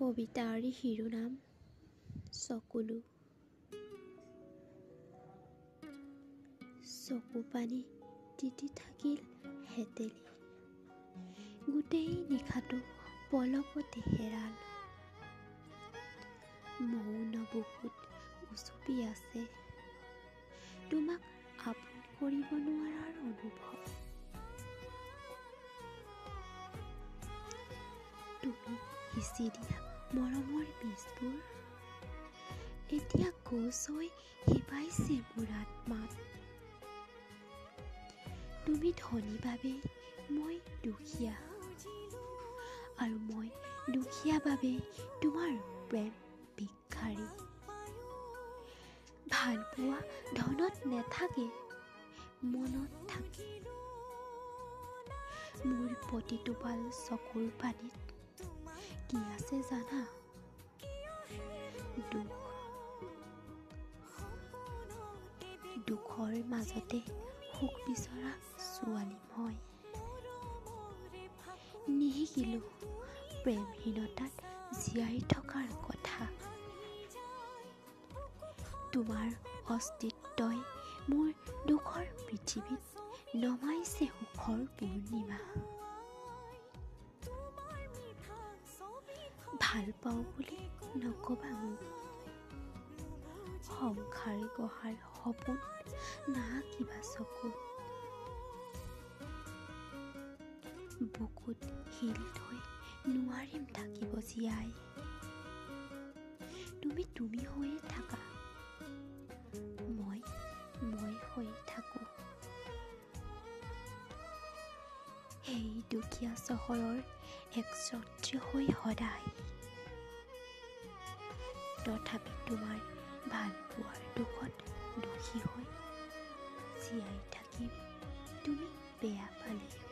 কবিতাৰ শিৰোনাম চকুলো। চকু পানী তিতি থাকিল হেতেলি, গোটেই নিশাটো পলকতে হেৰাল। মৌন বুকুত উচুপি আছে তোমাক আপোন কৰিব নোৱাৰাৰ অনুভৱ। তুমি সিঁচি দিয়া মৰমৰ বীজবোৰ এতিয়া গছ হৈ শিপাইছে মোৰ আত্মাত। তুমি ধনী বাবে মই দুখীয়া, আৰু মই দুখীয়া বাবে তোমাৰ প্ৰেম ভিক্ষাৰী। ভাল পোৱা ধনত নেথাকে, মনত থাকে। মোৰ প্ৰতিটোপাল চকুৰ পানীত কি আছে জানা? দুখ। দুখৰ মাজতে সুখ বিচৰা ছোৱালী মই। নিশিকিলো প্ৰেমহীনতাত জীয়াই থকাৰ কথা। তোমাৰ অস্তিত্বই মোৰ দুখৰ পৃথিৱীত নমাইছে সুখৰ পূৰ্ণিমা। ভাল পাওঁ বুলি নকবা মোক, সংসাৰ গঢ়াৰ সপোন নাআঁকিবা চকুত। বুকুত শিল থৈ নোৱাৰিম থাকিব জীয়াই। তুমি তুমি হৈয়ে থাকা, মই হৈয়ে থাকো। সেই দুখীয়া চহৰৰ এক ছাত্ৰী হৈ সদায়, তথাপি তোমাৰ ভাল পোৱাৰ দুখত দোষী হৈ জীয়াই থাকিম তুমি বেয়া পালে।